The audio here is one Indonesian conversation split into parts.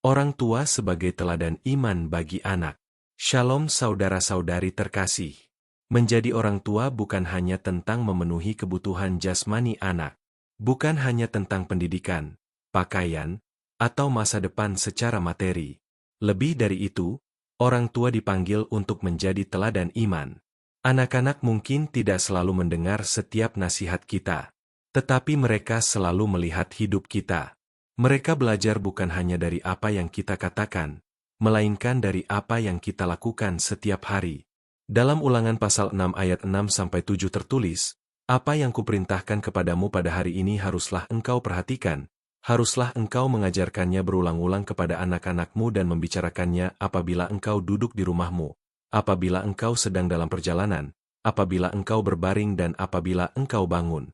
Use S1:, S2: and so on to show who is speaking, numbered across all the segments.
S1: Orang tua sebagai teladan iman bagi anak. Shalom saudara-saudari terkasih. Menjadi orang tua bukan hanya tentang memenuhi kebutuhan jasmani anak. Bukan hanya tentang pendidikan, pakaian, atau masa depan secara materi. Lebih dari itu, orang tua dipanggil untuk menjadi teladan iman. Anak-anak mungkin tidak selalu mendengar setiap nasihat kita, tetapi mereka selalu melihat hidup kita. Mereka belajar bukan hanya dari apa yang kita katakan, melainkan dari apa yang kita lakukan setiap hari. Dalam Ulangan pasal 6 ayat 6-7 tertulis, "Apa yang kuperintahkan kepadamu pada hari ini haruslah engkau perhatikan, haruslah engkau mengajarkannya berulang-ulang kepada anak-anakmu dan membicarakannya apabila engkau duduk di rumahmu, apabila engkau sedang dalam perjalanan, apabila engkau berbaring dan apabila engkau bangun."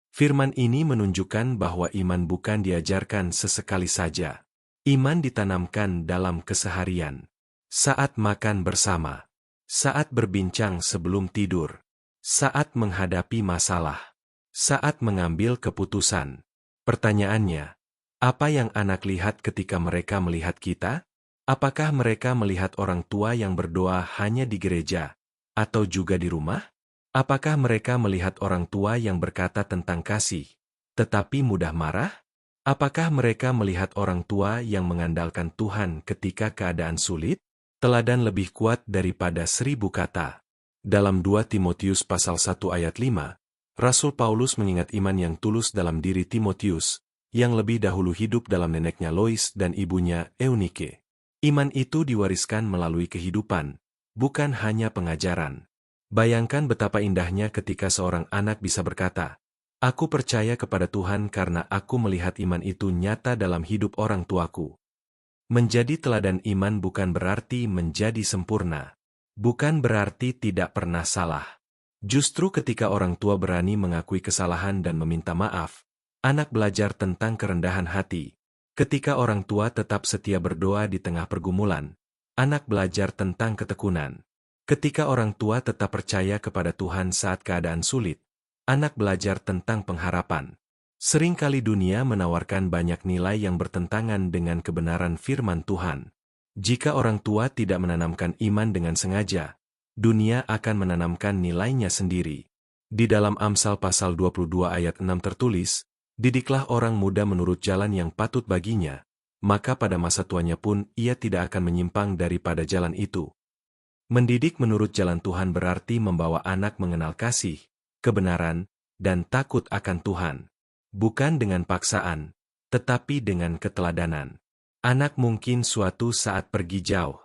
S1: Firman ini menunjukkan bahwa iman bukan diajarkan sesekali saja. Iman ditanamkan dalam keseharian. Saat makan bersama. Saat berbincang sebelum tidur. Saat menghadapi masalah. Saat mengambil keputusan. Pertanyaannya, apa yang anak lihat ketika mereka melihat kita? Apakah mereka melihat orang tua yang berdoa hanya di gereja, atau juga di rumah? Apakah mereka melihat orang tua yang berkata tentang kasih, tetapi mudah marah? Apakah mereka melihat orang tua yang mengandalkan Tuhan ketika keadaan sulit? Teladan lebih kuat daripada 1000 kata. Dalam 2 Timotius pasal 1 ayat 5, Rasul Paulus mengingat iman yang tulus dalam diri Timotius, yang lebih dahulu hidup dalam neneknya Lois dan ibunya Eunike. Iman itu diwariskan melalui kehidupan, bukan hanya pengajaran. Bayangkan betapa indahnya ketika seorang anak bisa berkata, "Aku percaya kepada Tuhan karena aku melihat iman itu nyata dalam hidup orang tuaku." Menjadi teladan iman bukan berarti menjadi sempurna. Bukan berarti tidak pernah salah. Justru ketika orang tua berani mengakui kesalahan dan meminta maaf, anak belajar tentang kerendahan hati. Ketika orang tua tetap setia berdoa di tengah pergumulan, anak belajar tentang ketekunan. Ketika orang tua tetap percaya kepada Tuhan saat keadaan sulit, anak belajar tentang pengharapan. Seringkali dunia menawarkan banyak nilai yang bertentangan dengan kebenaran firman Tuhan. Jika orang tua tidak menanamkan iman dengan sengaja, dunia akan menanamkan nilainya sendiri. Di dalam Amsal pasal 22 ayat 6 tertulis, "Didiklah orang muda menurut jalan yang patut baginya, maka pada masa tuanya pun ia tidak akan menyimpang daripada jalan itu." Mendidik menurut jalan Tuhan berarti membawa anak mengenal kasih, kebenaran, dan takut akan Tuhan. Bukan dengan paksaan, tetapi dengan keteladanan. Anak mungkin suatu saat pergi jauh.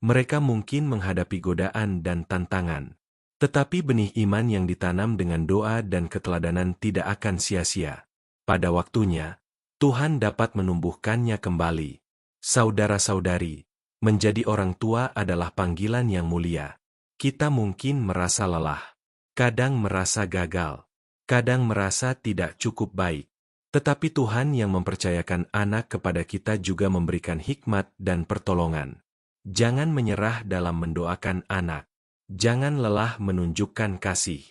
S1: Mereka mungkin menghadapi godaan dan tantangan. Tetapi benih iman yang ditanam dengan doa dan keteladanan tidak akan sia-sia. Pada waktunya, Tuhan dapat menumbuhkannya kembali. Saudara-saudari, menjadi orang tua adalah panggilan yang mulia. Kita mungkin merasa lelah, kadang merasa gagal, kadang merasa tidak cukup baik. Tetapi Tuhan yang mempercayakan anak kepada kita juga memberikan hikmat dan pertolongan. Jangan menyerah dalam mendoakan anak. Jangan lelah menunjukkan kasih.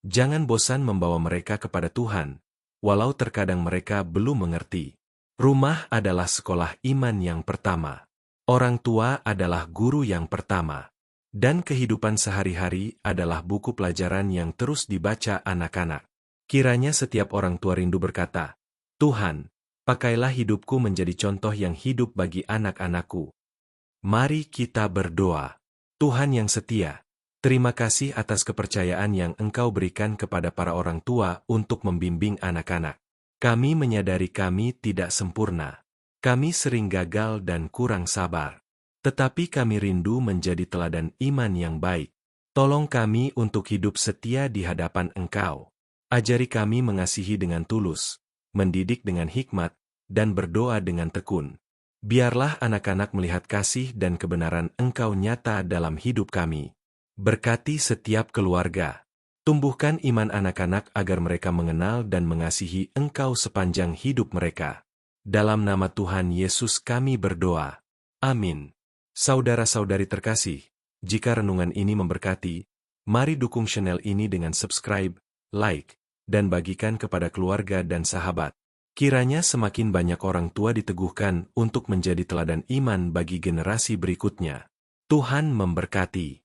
S1: Jangan bosan membawa mereka kepada Tuhan, walau terkadang mereka belum mengerti. Rumah adalah sekolah iman yang pertama. Orang tua adalah guru yang pertama, dan kehidupan sehari-hari adalah buku pelajaran yang terus dibaca anak-anak. Kiranya setiap orang tua rindu berkata, "Tuhan, pakailah hidupku menjadi contoh yang hidup bagi anak-anakku." Mari kita berdoa. Tuhan yang setia, terima kasih atas kepercayaan yang Engkau berikan kepada para orang tua untuk membimbing anak-anak. Kami menyadari kami tidak sempurna. Kami sering gagal dan kurang sabar. Tetapi kami rindu menjadi teladan iman yang baik. Tolong kami untuk hidup setia di hadapan Engkau. Ajari kami mengasihi dengan tulus, mendidik dengan hikmat, dan berdoa dengan tekun. Biarlah anak-anak melihat kasih dan kebenaran Engkau nyata dalam hidup kami. Berkati setiap keluarga. Tumbuhkan iman anak-anak agar mereka mengenal dan mengasihi Engkau sepanjang hidup mereka. Dalam nama Tuhan Yesus kami berdoa. Amin. Saudara-saudari terkasih, jika renungan ini memberkati, mari dukung channel ini dengan subscribe, like, dan bagikan kepada keluarga dan sahabat. Kiranya semakin banyak orang tua diteguhkan untuk menjadi teladan iman bagi generasi berikutnya. Tuhan memberkati.